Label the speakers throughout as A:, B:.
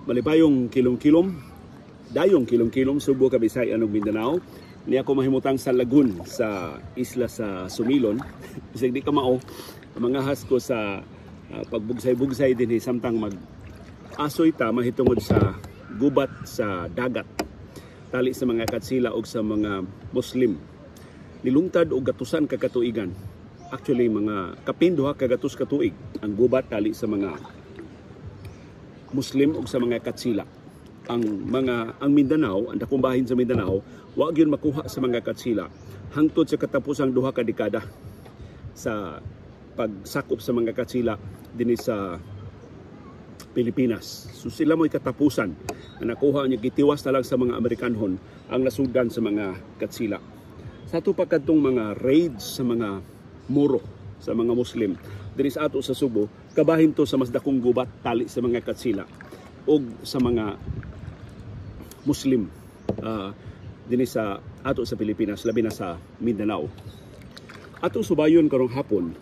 A: Malipayong kilom-kilom, dayong kilom-kilom, Subo, Kabisayan ug Mindanao. Niya ako mahimutang sa Lagun sa isla sa Sumilon. Bisag di ka mao, mga has ko sa pagbugsay-bugsay din samtang mag-asoy ta mahitungod sa gubat sa dagat. Tali sa mga katsila o sa mga Muslim. Nilungtad o gatusan kakatuigan. Actually, mga kapinduha kagatus katuig ang gubat tali sa mga Muslim o sa mga katsila. Ang Mindanao, ang dakong bahin sa Mindanao, wa gyud makuha sa mga katsila hangtod sa katapusang duha ka dekada sa pagsakop sa mga katsila dinhi sa Pilipinas. So sila mo'y katapusan na nakuha niya, gitiwas na lang sa mga Amerikanhon ang nasugdan sa mga katsila. Sa ato pa kadtong mga raids sa mga Moro, sa mga Muslim dinhi sa ato sa Subo, kabahin to sa mas dakong gubat tali sa mga katsila o sa mga Muslim dinhi sa ato sa Pilipinas, labi na sa Mindanao. Atong subayon karong hapon,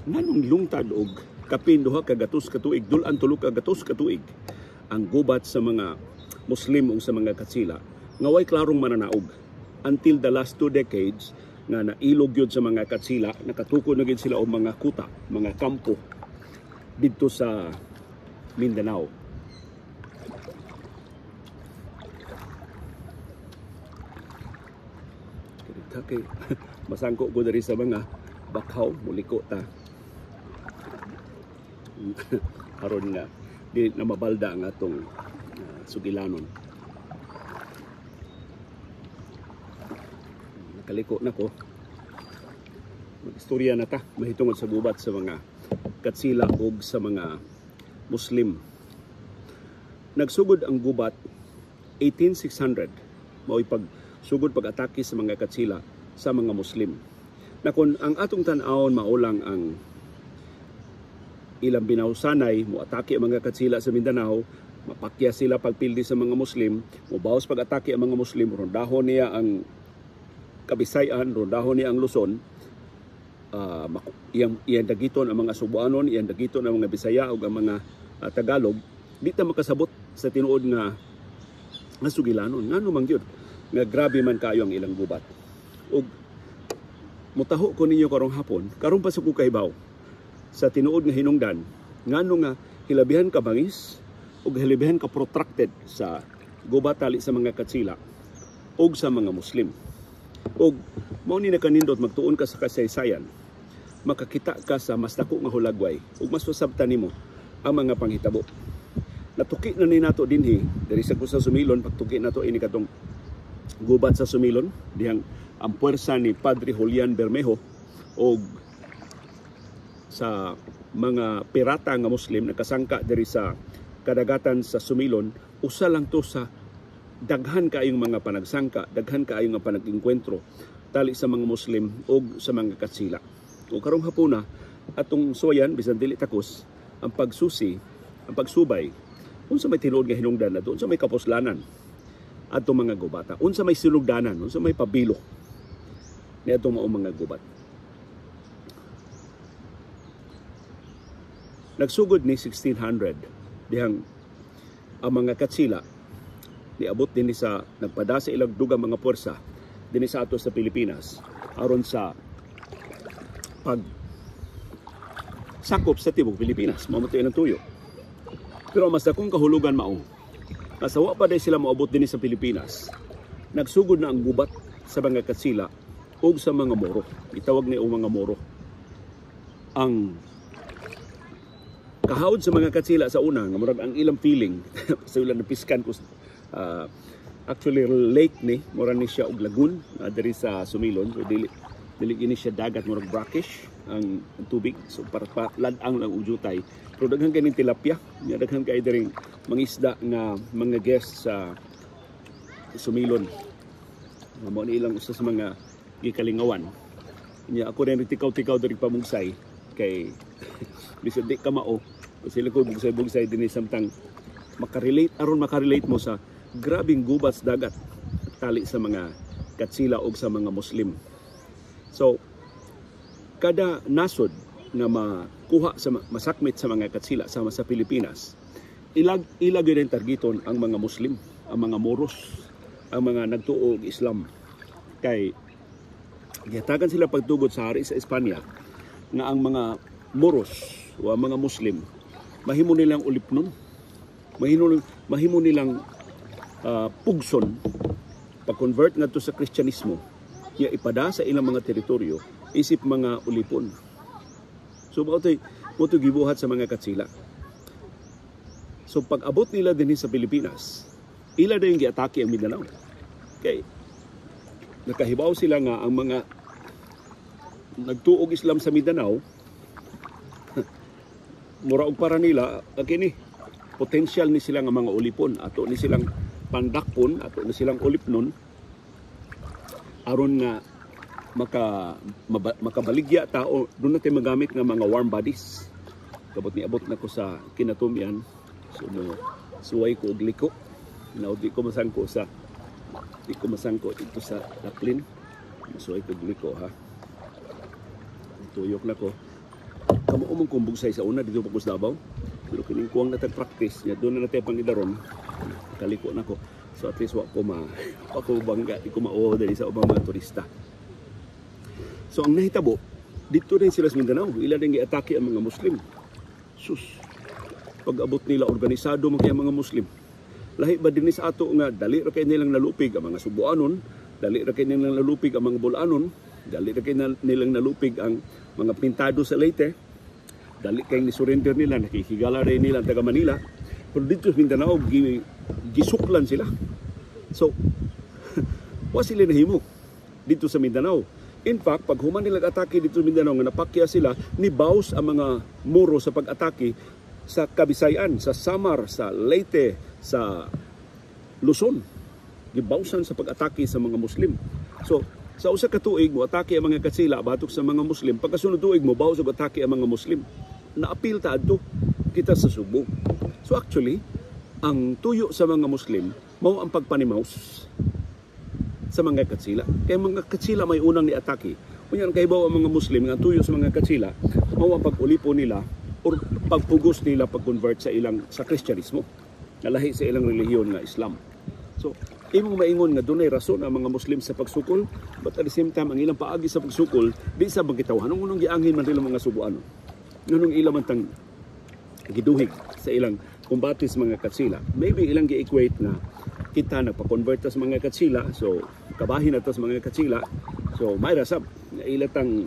A: nganong lungtad og kapin duha ka gatos ka tuig, dulan tulo ka gatos ka tuig ang gubat sa mga Muslim o sa mga katsila nga way klarong mananaog until the last 2 decades nga nailog yun sa mga katsila, nakatukod na gid sila og mga kuta, mga kampo dito sa Mindanao. Okay. Masangko ko dari sa mga bakhaw, muliko ta. Aron nga di na mabalda ang atong sugilanon. Nakaliko na ko. Mag-istorya na ta, mahitungod sa gubat sa mga katsila o sa mga Muslim. Nagsugod ang gubat 18,600. Mao'y pagsugod pag-atake sa mga katsila sa mga Muslim. Na kung ang atong tan-awon maulang ang ilang binawsanay, mo-atake ang mga katsila sa Mindanao, mapakya sila pagpildi sa mga Muslim, mubawas pag-atake ang mga Muslim, rondahon niya ang Kabisayan, rondahon niya ang Luzon, iyang dagiton ang mga Subuanon, iyang dagiton ang mga Bisaya o ang mga Tagalog, di ta makasabot sa tinuod nga sugilanon. Ngano man gyud nga grabe man kayo ang ilang gubat. Ug mutaho ko ninyo karong hapon, karon pa sa kukahibaw sa tinuod nga hinungdan, ngano nga hilabihan ka bangis ug hilabihan ka protracted sa gubat tali sa mga katsila ug sa mga Muslim. Og mao ni nakanindot magtuon ka sa kasaysayan, makakita ka sa mas dako nga hulagway ug mas masabtan nimo ang mga panghitabo. Natuki na ni nato dinhi diri sa kusa Sumilon, pagtuki nato ini katong gubat sa Sumilon dihang ang puwersa ni Padre Julian Bermejo o sa mga pirata nga Muslim nakasangka diri sa kadagatan sa Sumilon. Usa lang to sa daghan kaayong mga panagsangka, daghan kaayong nga panag-engkwentro tali sa mga Muslim o sa mga katsila. O karong hapuna atong suwayan bisan dili takos ang pagsusi, ang pagsubay unsa may tinuod nga hinungdan nato, unsa may kapuslanan atong mga gubata, unsa may sinugdanan, unsa may pabilo ni atong mga gubat. Nagsugod ni 1600 dihang ang mga katsila niabot din sa nagpada sa ilang dugang mga puwersa din sa ato sa Pilipinas aron sa pag sakop sa tibok Pilipinas, mamatay ng tuyo. Pero mas dakong kahulugan mao, nasawa pa day sila maabot din sa Pilipinas, nagsugod na ang gubat sa mga katsila o sa mga Moro. Itawag ni mga Moro. Ang kahawd sa mga katsila sa una, nga murag ang ilang feeling, sa ilang napiskan ko, actually lake ni, murag ni siya og lagoon, diri sa Sumilon, so dili ini siya dagat, murag brackish ang tubig, so para ladang lang ujutay. Pero daghan kay ning tilapia, daghan kay diring mangisda nga mga guests sa Sumilon. Mao ni ilang usa sa mga gikalingawan. Nya ako rin tikaw-tikaw diri pamungsay kay bisan di ka mao, sila ko bugsay-bugsay dinhi samtang makarelate mo sa grabing gubat sa dagat tali sa mga katsila o sa mga Muslim. So kada nasod nga makuha sa masakmit sa mga katsila sama sa Pilipinas, ilag yun ang targeton ang mga Muslim, ang mga Moros, ang mga nagtuo og Islam. Kay gihatagan sila pagtugod sa hari sa Espanya nga ang mga Moros o ang mga Muslim mahimo nilang ulipnon, mahimo nilang pugson pag-convert ngadto sa Kristyanismo, iya ipada sa ilang mga teritoryo isip mga ulipon. So mo gibuhat sa mga katsila. So pag-abot nila din sa Pilipinas, ila din giatake ang Mindanao. Kay nakahibaw sila nga ang mga nagtuog Islam sa Mindanao mura og para nila kini potensyal ni sila nga mga ulipon, ato ni silang pandakpon, ato ni silang ulipnon aron nga makabaligya ta o doon natin magamit nga mga warm bodies. Kabot ni abot na ko sa kinatumyan, so suway ko og liko na di ko masangko dito sa Laplin, suway ko og liko ha, tuyok na ko kamo umong kumbugsay sa una dito pagkus Davao, pero kining kuwang natag practice nya doon na natin pangidaron kaliko na ko, so at least wa ko bangga, di ko mauho dali sa ubang mga turista. So ang nahitabo dito rin sila sa Mindanao, ila din giatake ang mga Muslim. Sus, pag-abot nila organisado man kay mga Muslim, lahi ba din sa ato nga dali ra kay nilang nalupig ang mga Subuanon, dali ra kay nilang nalupig ang mga Bulanon, dali ra kay nilang nalupig ang mga pintado sa Leyte, dali kay ni surrender nila, nakikigala rin nila ang taga Manila, pero dito sa Mindanao gisuklan sila. So wa sila nahimo dito sa Mindanao. In fact, pag human nila atake dito sa Mindanao nga napakya sila, nibaws ang mga Moro sa pag-atake sa Kabisayan, sa Samar, sa Leyte, sa Luzon. Gibawsan sa pag-atake sa mga Muslim. So sa usa ka tuig mo atake ang mga katsila batok sa mga Muslim, pagkasunod tuig mo bawas og atake ang mga Muslim. Naapil ta adto kita sa Subo. So actually, ang tuyo sa mga Muslim mao ang pagpanimaus sa mga katsila. Kaya mga katsila may unang ni-atake. Kunyan kaibaw ang mga Muslim nga tuyo sa mga katsila mao ang pag-ulipo nila o pagpugos nila pag-convert sa Kristyanismo, nalahi sa ilang relihiyon nga Islam. So imong maingon nga dunay rason ang mga Muslim sa pagsukol, but at the same time ang ilang paagi sa pagsukol di sa bagitaw anong gianghin man nila mga Subuano, nganong ilang man tang giduhig sa ilang kumbatis mga katsila. Maybe ilang gi-equate na kita nagpa-convert sa mga katsila, so kabahin na to sa mga katsila, so may rasab ilatang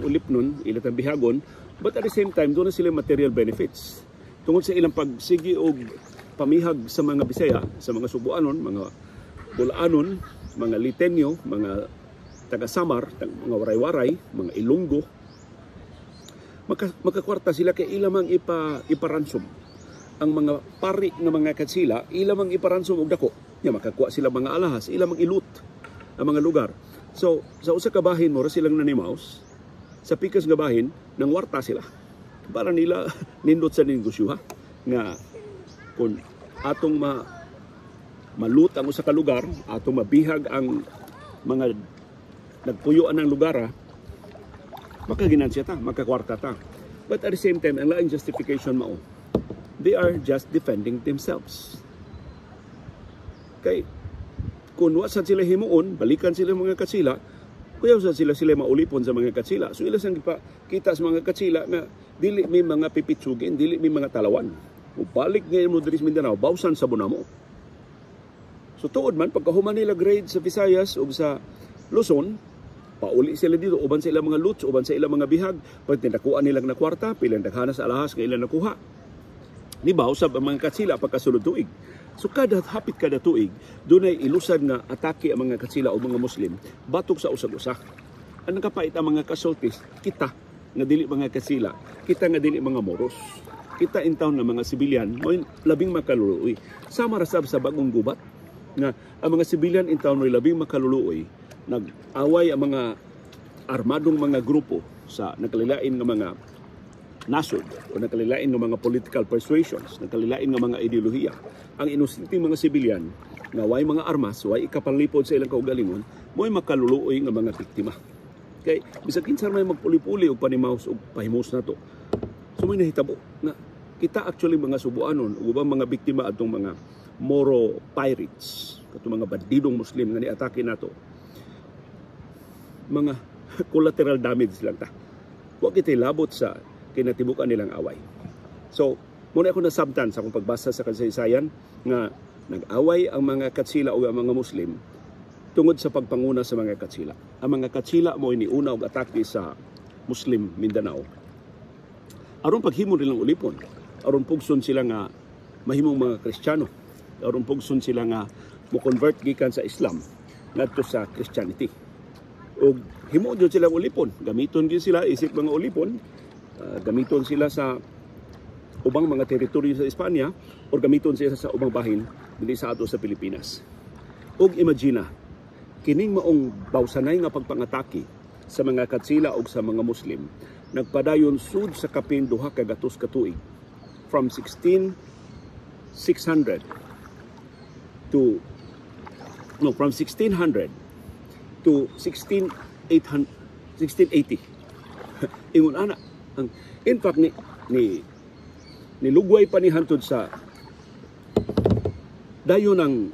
A: ulipnon, ilatang bihagon, but at the same time doon na sila material benefits tungod sa ilang pagsigi og pamihag sa mga Bisaya, sa mga Subuanon, mga Bulanon, mga Litenyo, mga taga-Samar, mga Waray-Waray, mga Ilonggo. Makakwarta sila kay ilamang iparansom. Ang mga pari ng mga katsila, ilamang iparansom og dako. Makakuha sila mga alahas, ilamang ilut ang mga lugar. So, sa usa ka bahin mo, silang nanimaus, sa pikas nga bahin, nang warta sila. Para nila nindot sa negosyo ha, nga kung atong malut ang usa ka lugar, atong mabihag ang mga nagpuyuan ng lugar, makaginansya ta, makakwarta ta. But at the same time, ang laing justification mao, they are just defending themselves. Kay kung wasan sila himuon, balikan sila mga katsila, kuya sila maulipon sa mga katsila. So ilas ang kita sa mga katsila na dili may mga pipitsugin, dili may mga talawan. Balik ngayon mo diri sa Mindanao, bawsan sa bunamo. So tuod man, pagkahuman nila grade sa Visayas o sa Luzon, pauli sila dito, uban sa ilang mga lots, uban sa ilang mga bihag, pag tinakuan nilang na kwarta, pilang naghanas alahas, kailan nakuha. Nibaw sa mga katsila pagkasulod tuig. So hapit kada tuig, doon ay ilusad nga atake ang mga katsila o mga Muslim, batok sa usag-usa. Ang nakapait ang mga kasultis, kita nga dili mga katsila, kita nga dili mga Moros. Kita in town na mga sibilyan, may labing makaluluoy. Sama rasab sa bagong gubat, nga ang mga sibilyan in town may labing makaluluoy, nag-away ang mga armadong mga grupo sa nakalilain ng mga nasod o nakalilain ng mga political persuasions, nakalilain ng mga ideolohiya. Ang inusinting mga sibilyan nga way mga armas, way ikapanlipod sa ilang kaugalingon, mo'y makaluluoy ng mga biktima. Kaya bisag kinsa may magpuli-puli o panimaus o pahimos na to. So may nahitabo na kita actually mga subuanon, ubang mga biktima atong mga Moro pirates, katong mga bandidong Muslim nga ni-atake nato. Mga collateral damage lang ta. Wa kita labot sa kinatibukan nilang away. So, muna ako nasabtan sa akong pagbasa sa kasaysayan nga nag-away ang mga Katsila o ang mga Muslim tungod sa pagpanguna sa mga Katsila. Ang mga Katsila mo iniuna og atake sa Muslim Mindanao. Aron paghimo nilang ulipon, aron pugson sila nga mahimong mga Kristiyano, aron pugson sila nga mo-convert gikan sa Islam ngadto sa Christianity. Og himo jud sila ulipon, gamiton gyud sila isip mga ulipon, gamiton sila sa ubang mga teritoryo sa Espanya o gamiton sila sa ubang bahin dili sa ato sa Pilipinas. Og imagine, kining maong bawsanay nga pagpangatake sa mga Katsila o sa mga Muslim nagpadayon sud sa kapin duha ka gatos ka tuig, from 1600 to 1680. Ingon ana, in fact nilugway pa ni hantod sa dayon ng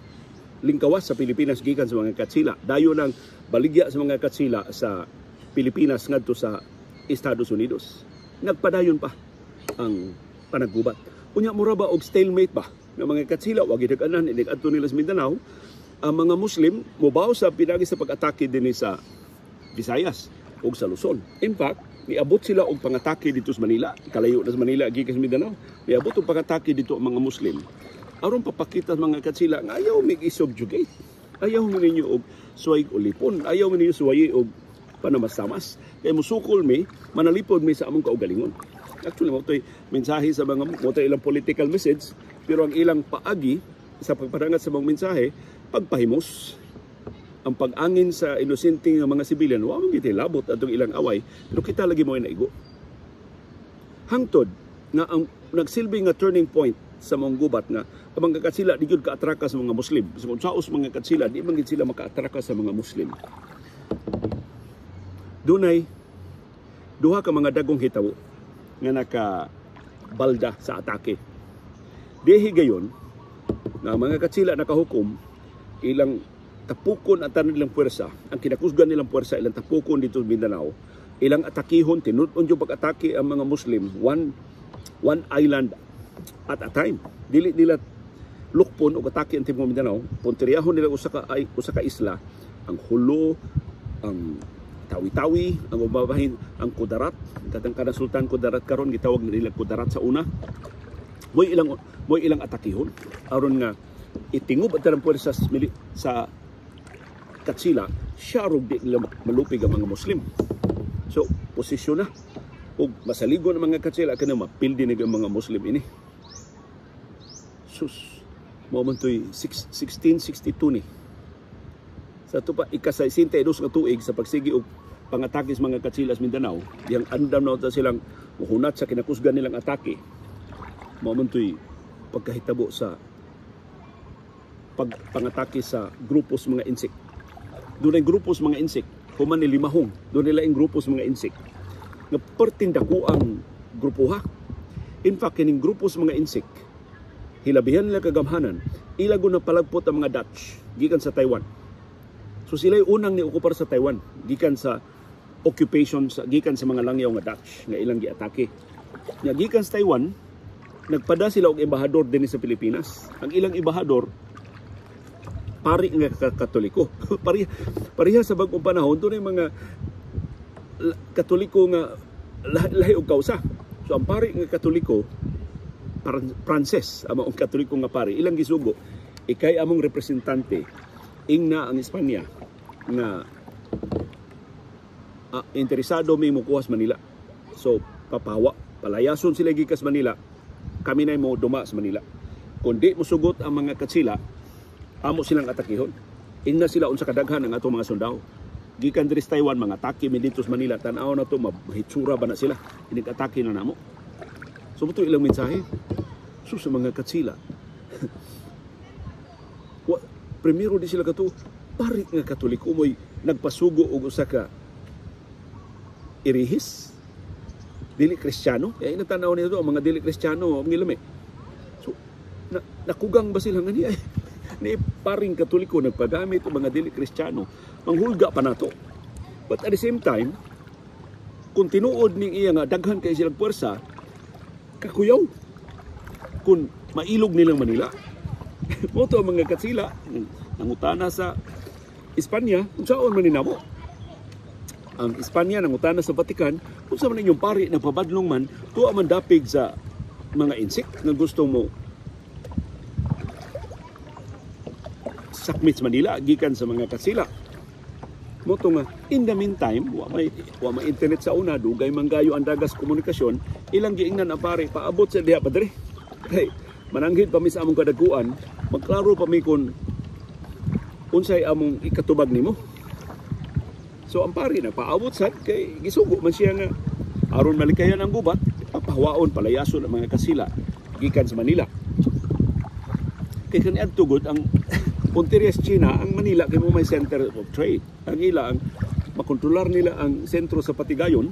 A: lingkawas sa Pilipinas gikan sa mga Katsila, dayon ng baligya sa mga Katsila sa Pilipinas ngadto sa Estados Unidos. Nagpadayon pa ang panaggubat. Unya mura ba og stalemate ba ng mga Katsila wa gid kanan inig adto nila sa Mindanao. Ang mga Muslim mobaw sa pinagi sa pag-atake dinhi sa Visayas ug sa Luzon. In fact, niabot sila og pangatake dito sa Manila. Kalayo na sa Manila gikan sa Mindanao. Niabot og pangatake dito ang mga Muslim. Aron papakita sa mga Katsila nga ayaw mig isubjugate. Ayaw ninyo og suway ulipon. Ayaw ninyo suway og panamasamas. Kaya musukol mi, manalipod mi sa among kaugalingon. Actually, mo to'y mensahe sa mga mo ilang political message, pero ang ilang paagi sa pagparangat sa mga mensahe, pagpahimos, ang pag-angin sa inosenteng mga sibilyan, wa man gid labot atong ilang away, pero kita lagi mo naigo. Hangtod nga ang nagsilbi nga turning point sa mga gubat nga ang mga Katsila di gyud kaatraka sa mga Muslim. Sa unsaos mga Katsila di man gid sila makaatraka sa mga Muslim. Dunay duha ka mga dagong hitabo nga nakabalda sa atake. Dihi gayon nga mga Katsila nakahukom ilang tapukon ang tanan nilang puwersa, ang kinakusgan nilang puwersa ilang tapukon dito sa Mindanao, ilang atakihon, tinuton yung pag-atake ang mga Muslim, one island at a time. Dili nila lukpon o atake ang Timog Mindanao, punteriahon nila usa ka isla, ang Hulo, ang Tawi-Tawi, ang ubabahin, ang Kudarat, katang kanang Sultan Kudarat karon gitawag nila Kudarat sa una. Moy ilang atakihon aron nga itingob at ang puwersa sa Katsila, siya ron di nila malupig ang mga Muslim. So, posisyon na. O masaligo ng mga Katsila, kaya mapildi na ang mga Muslim ini. Sus, momento'y 1662 ni. Sa ito pa, ika-62 nga tuig sa pagsigi o pangatake sa mga Katsila sa Mindanao, yung andam na ito silang muhunat sa kinakusgan nilang atake. Momento'y pagkahitabo sa pagpangatake sa grupos mga insik. Doon ay grupos mga insik, human ni limahong, doon nila yung grupos mga insik. Nga pertindaku ang grupo ha. In fact, kining grupos mga insik, hilabihan nila kagamhanan, ilago na palagpot ang mga Dutch, gikan sa Taiwan. So sila yung unang ni-okupar sa Taiwan, gikan sa occupation, gikan sa mga langyaw nga Dutch, nga ilang giatake. Nga gikan sa Taiwan, nagpada sila og embahador din sa Pilipinas. Ang ilang embahador, pari nga Katoliko. Pariha sa bagong panahon, doon ay mga Katoliko nga lahi og kausa. So ang pari nga Katoliko, Pranses, ang Katoliko nga pari, ilang gisugo, ikay among representante, ingna ang Espanya, nga interesado may mukuhas Manila. So papawa, palayason sila gikas Manila, kami na mo duma sa Manila. Kundi musugot ang mga Katsila, amo silang atakihon. Ingna sila unsa kadaghan ang atong mga sundao. Gikan diri sa Taiwan, mga atake mi dito sa Manila, tan-aw na to, mahitsura ba na sila. Inig-atake na namo. So buto ilang mensahe. So sa mga Katsila, primero di sila kato, pari nga Katoliko mo'y nagpasugo og usa ka irihis. dili Kristiyano. Kaya inatanaw nito ang mga dili Kristiyano ang ilami. So nakugang ba sila nga niya? Ni paring Katoliko nagpagamit ang mga dili Kristiyano. Manghulga pa nato. But at the same time, kung tinuod ning iya nga daghan kay silang puwersa, kakuyaw kung mailog nilang Manila. Moto ang mga katsila nangutana sa Espanya kung saan man ninamo. Ang Espanya nangutana sa Vatican kung saan man inyong pari nagpabadlong man tuwa man dapig sa mga insik nga gusto mo sakmit sa Manila gikan sa mga katsila. Moto nga, in the meantime, wa may internet sa una, dugay manggayo ang dagas komunikasyon, ilang giingnan ang pare, paabot sa diha padre. Kay, mananghid pa mi sa among kadaguan, magklaro pa mi kung unsay among ikatubag nimo. So ang pare na paabot sad kay gisugo man siya nga aron malikayan ang gubat, papahawaon palayason ang mga kasila gikan sa Manila. Kay kaniadto gud ang Punterias China, ang Manila kay mo may center of trade. Ang ila ang makontrolar nila ang sentro sa patigayon.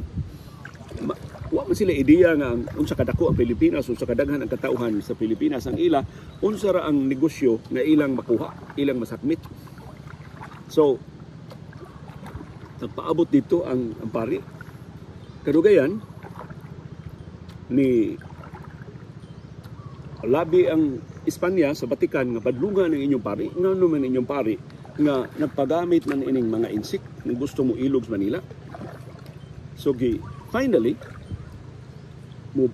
A: Wa man sila ideya nga unsa kadako ang Pilipinas, unsa kadaghan ang katauhan sa Pilipinas. Ang ila unsa ra ang negosyo nga ilang makuha, ilang masakmit. So nagpaabot dito ang pari. Kadugayan ni labi ang Espanya sa Vatican nga padlungan ng inyong pari, nga naman inyong pari nga nagpagamit man ining mga insik nga gusto mo ilog sa Manila. So finally mo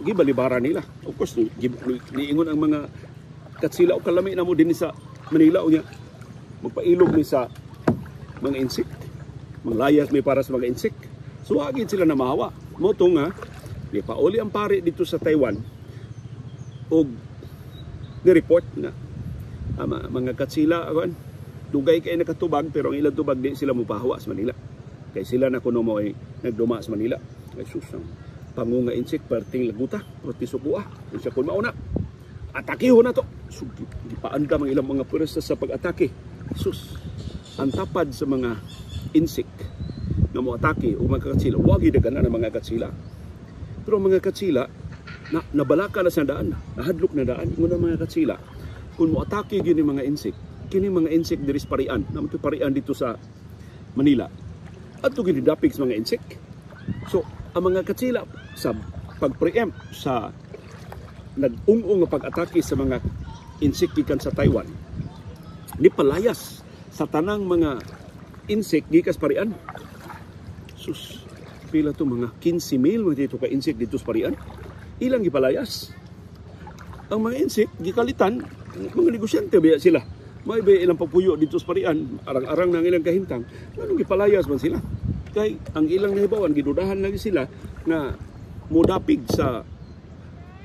A: gibalibara nila. Of course niingon ang mga katsila o kalami na mo din sa Manila unya magpailog ni sa mga insik. Manglayas may para sa mga insik. So agid sila na mahawa. Moto nga ni pauli ang pari dito sa Taiwan og ni-report na mga katsila dugay kay nakatubag pero ang ilang tubag di sila mupahawa sa Manila. Kay sila na kuno mo ay nagduma sa Manila. Ay susang pangunga insik perting laguta, perti sukua. Unsa kun mauna? Atakiho na to. So, gipaandam ang ilang mga puwersa sa pag-atake. Sus, ang tapad sa mga insik na mo atake o mga katsila. Wag idaganan ang mga katsila. Pero ang mga katsila nabalaka na sa daan, nahadlok na daan, ingon ang mga katsila. Kung mo atake gini mga insik, kini mga insik diri sa parian, naman ito parian dito sa Manila. At ito ginidapig sa mga insik. So, ang mga katsila sa pag-preempt sa nag-ung-ung pag-atake sa mga insik gikan sa Taiwan, ni palayas sa tanang mga insik gikas parian. Sus, pila to mga 15,000 mga dito ka insik dito sa parian. Ilang gipalayas. Ang mga insik gikalitan, mga negosyante biya sila. May ilang papuyo dito sa parian, arang-arang ng ilang kahintang. Anong gipalayas man sila? Kay ang ilang nahibawan gidudahan lagi sila na mudapig sa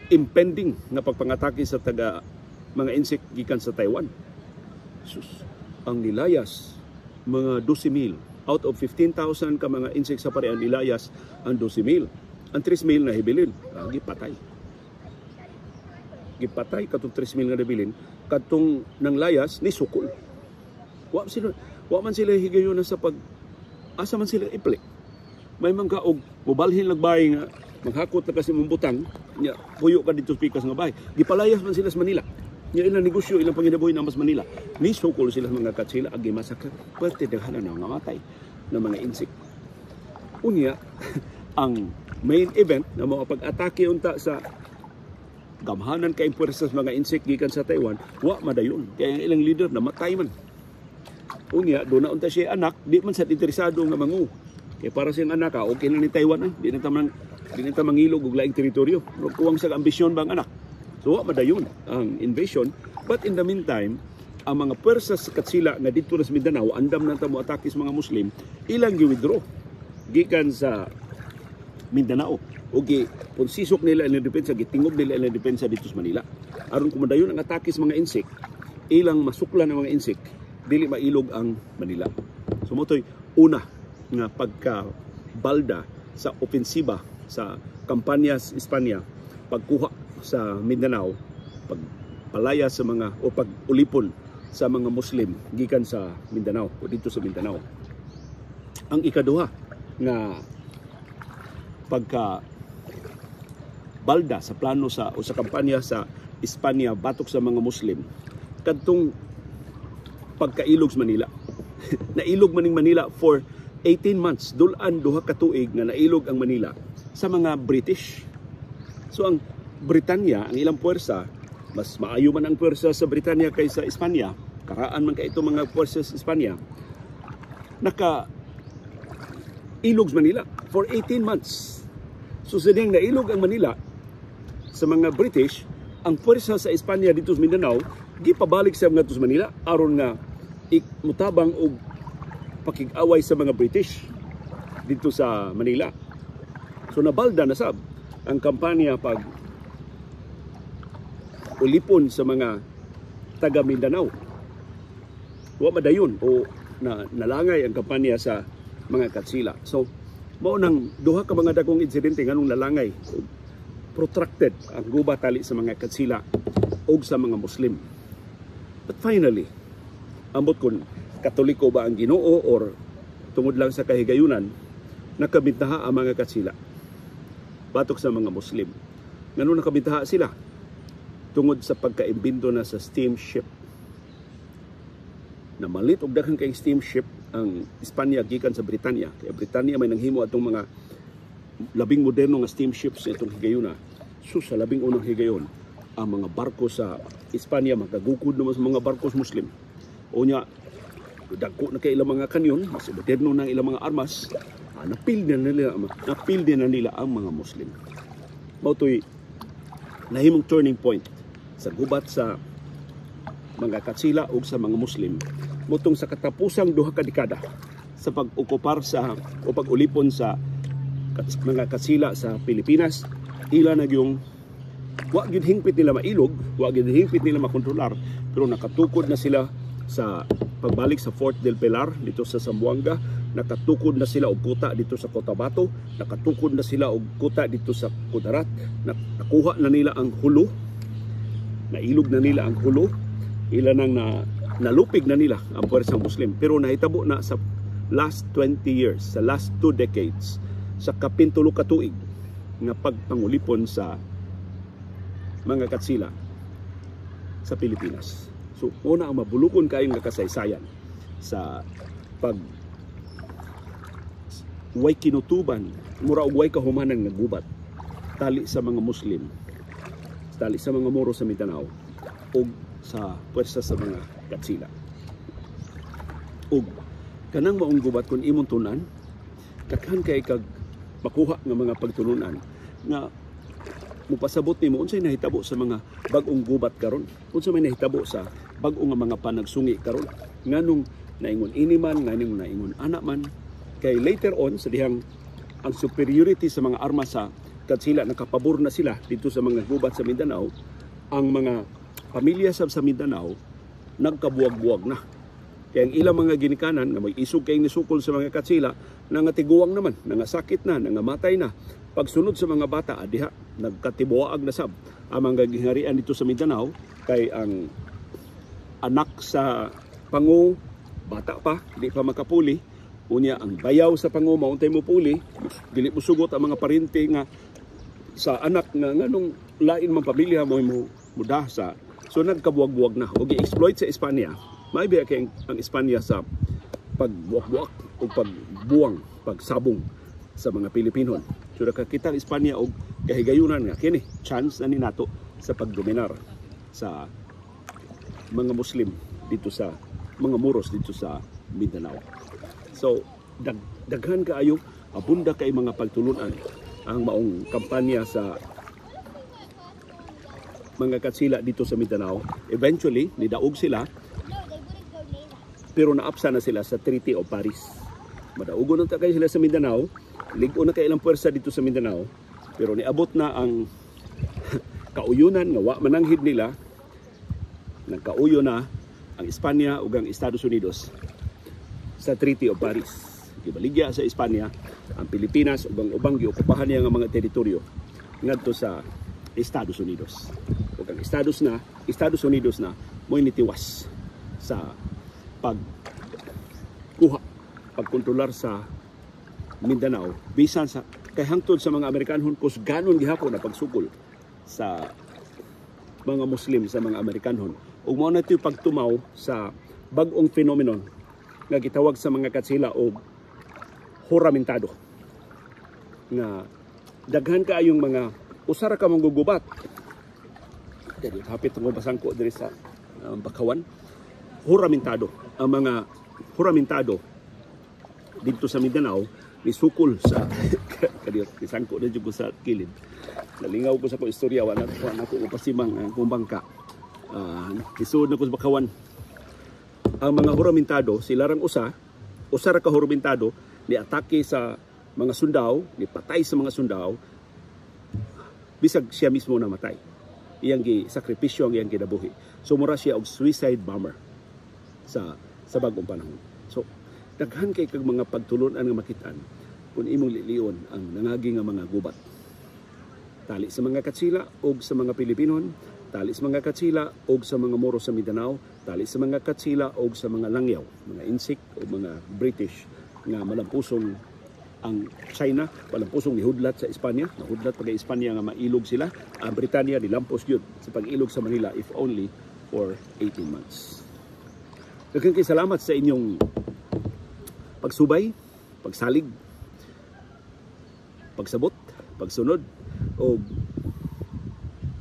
A: impending na pagpangatake sa taga mga insik gikan sa Taiwan. Sus, ang nilayas mga 12,000 out of 15,000 ka mga insik sa parian, nilayas ang 12,000. Ang 3,000 na hibilin, gipatay. Gipatay katong 3,000 nga nabilin, katong nang layas ni sukol. Wa man sila higayon sa pag asa man sila ipli. May mga og mubalhin lagbay nga maghakot na kasi mong butang, nya puyo ka dito pikas nga bay. Gipalayas man sila sa Manila. Nya ilang negosyo, ilang panginabuhi na mas Manila. Ni sukol sila mga katsila agi masakit. Pwede daghanan na ngamatay ng mga insik. Unya ang main event na mga pag-atake unta sa gamhanan kay puwersa sa mga insik gikan sa Taiwan, wa madayon. Kaya ang ilang leader namatay man. Unya, doon na unta siya anak, di man sa interesado nga mangu. Kaya para siyang anak, okay lang ni Taiwan. Di na ta mangilog og laing teritoryo. Kuwang sa ambisyon bang anak. So wa madayon ang invasion. But in the meantime, ang mga puwersa sa katsila nga dito sa Mindanao, andam na ta mo atake sa mga Muslim, ilang gi-withdraw gikan sa Mindanao. O punsisok nila ilang depensa, gitingog nila ilang depensa dito sa Manila. Aron kumadayon ang atake sa mga insik, ilang masuklan ng mga insik, dili mailog ang Manila. So motoy una nga pagkabalda sa opensiba sa kampanya sa Espanya, pagkuha sa Mindanao, pagpalaya sa mga o pag-ulipon sa mga Muslim gikan sa Mindanao o dito sa Mindanao. Ang ikaduha nga pagka balda sa plano sa o sa kampanya sa Espanya batok sa mga Muslim kadtong pagkailog sa Manila. Nailog maning Manila for 18 months, dulan duha ka tuig nga nailog ang Manila sa mga British. So ang Britanya, ang ilang puwersa, mas maayo man ang puwersa sa Britanya kaysa Espanya, karaan man kay ito mga puwersa sa Espanya, naka ilog sa Manila for 18 months. So sa diyang nailog ang Manila sa mga British, ang puwersa sa Espanya dito sa Mindanao, gipabalik sa mga sa Manila aron nga mutabang og pakig-away sa mga British dito sa Manila. So nabalda na sab ang kampanya pag ulipon sa mga taga Mindanao. Wa madayon o nalangay ang kampanya sa mga Katsila. So mao nang duha ka mga dagkong insidente nganong nalangay protracted ang gubat tali sa mga Katsila o sa mga Muslim. But finally, ambot kung Katoliko ba ang Ginoo or tungod lang sa kahigayunan, nakabintaha ang mga Katsila batok sa mga Muslim. Ngano nakabintaha sila? Tungod sa pagkaimbento na sa steamship. Na malit og daghang kay steamship ang Espanya gikan sa Britanya. Kaya Britanya may nanghimo atong mga labing moderno nga steamships itong higayuna. So sa labing unang higayon, ang mga barko sa Espanya magagukod naman sa mga barkos Muslim. O nya, dagko na kay ilang mga kanyon, mas moderno na ilang mga armas, napil din na nila ang mga Muslim. Mautoy nahimong turning point sa gubat sa mga Katsila o sa mga Muslim mutong sa katapusang duha ka dekada sa pag-okupar sa o pag-ulipon sa mga Katsila sa Pilipinas. Ila na yung wa gyud hingpit nila mailog, wa gyud hingpit nila makontrolar, pero nakatukod na sila sa pagbalik sa Fort del Pilar dito sa Zamboanga, nakatukod na sila og kuta dito sa Cotabato, nakatukod na sila og kuta dito sa Kudarat, nakuha na nila ang Hulo, nailog na nila ang Hulo, ila nang nalupig na nila ang puwersang Muslim. Pero nahitabo na sa last 20 years, sa last 2 decades, sa kapintulo ka tuig nga pagpangulipon sa mga Katsila sa Pilipinas. So, una ang mabulukon kayong kasaysayan sa pag way kinutuban, mura og way kahumanan nga gubat tali sa mga Muslim, tali sa mga Moro sa Mindanao o sa puwersa sa mga Katsila. Og kanang maong gubat kung imong tunan, daghan kay kag makuha nga mga pagtulunan nga mupasabot nimo unsay nahitabo sa mga bag-ong gubat karon, unsay may nahitabo sa bag-ong nga mga panagsungi karon, nganong naingon iniman, nganong naingon ana man, kay later on sa dihang ang superiority sa mga armas sa Katsila nakapabor na sila dito sa mga gubat sa Mindanao, ang mga pamilya sa Mindanao nagkabuwag-buwag na. Kaya ang ilang mga ginikanan nga may isog kay nisukol sa mga Katsila, nangatiguwang naman, nangasakit na, nangamatay na. Pagsunod sa mga bata, adiha, nagkatibuwaag na sab ang mga gingharian dito sa Mindanao, kay ang anak sa Pangu, bata pa, di pa makapuli, unya ang bayaw sa Pangu, mauntay mo puli, dili mo sugot ang mga parente nga sa anak nga nganong lain mang pamilya mo mudah sa. So nagkabuwag-buwag na, o gi-exploit sa Espanya. May biya kay ang Espanya sa pagbuwak-buwak o pagbuwang, pagsabong sa mga Pilipino. So nakakita ang Espanya og kahigayunan nga kini chance na ni nato sa pagdominar sa mga Muslim dito sa mga Moros dito sa Mindanao. So daghan kaayo, abunda kay mga pagtulunan ang maong kampanya sa mga Katsila dito sa Mindanao. Eventually nidaog sila, pero naapsa na sila sa Treaty of Paris. Madaugon na kayo sila sa Mindanao, ligo na kay ilang puwersa dito sa Mindanao, pero niabot na ang kauyunan nga wa mananghid nila, nagkauyo na ang Espanya ug ang Estados Unidos sa Treaty of Paris. Gibaligya sa Espanya ang Pilipinas ug ang ubang giokupahan niya nga mga teritoryo ngadto sa Estados Unidos. Ug ang Estados Unidos na mo'y nitiwas sa pagkontrolar sa Mindanao bisan sa kay hangtod sa mga Amerikanhon kusganon gihapon na pagsukol sa mga Muslim sa mga Amerikanhon. Ug mao na ito pagtumaw sa bag-ong phenomenon nga gitawag sa mga katsila og juramentado. Nga daghan kaayong mga usara ka manggugubat. Dili hapit ng basangko diri sa Bakawan. Juramentado. Ang mga juramentado dito sa Mindanao nisukol sa kadiyot isangko na jud ko sa kilid. Nalingaw ko sa ko istorya wala ko upasimang ang kumbangka. Isud na ko sa Bakawan. Ang mga juramentado sila rang usa ra ka juramentado ni atake sa mga sundao, ni patay sa mga sundao bisag siya mismo namatay. Iyang sakripisyo ang iyang kinabuhi. So mura siya og suicide bomber sa bag-ong panahon. So daghan kay kag mga pagtulon nga makitaan kung imong lilion ang nangagi nga mga gubat. Tali sa mga katsila og sa mga Pilipinon, tali sa mga katsila og sa mga Moro sa Mindanao, tali sa mga katsila og sa mga langyaw, mga insik o mga British nga malampusong ang China, malampusong nihudlat sa Espanya, nahudlat pag Espanya nga mailog sila. Ang Britanya nilampos yun sa pag-ilog sa Manila if only for 18 months. Daghang kay salamat sa inyong pagsubay, pagsalig, pagsabot, pagsunod o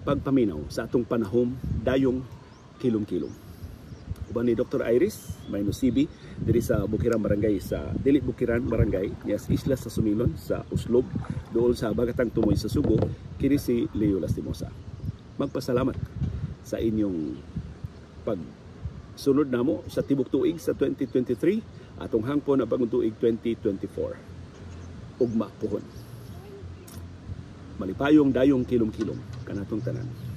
A: pagpaminaw sa atong panahom dayong kilom-kilom. Uban ni Dr. Iris Maynosibi diri sa Bukiran Barangay sa Dili Bukiran Barangay yes Isla sa Sumilon sa Uslob dool sa Bagatang Tumoy sa Subo kini si Leo Lastimosa. Magpasalamat sa inyong pagsunod namo sa tibok tuig sa 2023 atong hangpon na bagong tuig 2024. Ugma pohon. Malipayong dayong kilom-kilom kanatong tanan.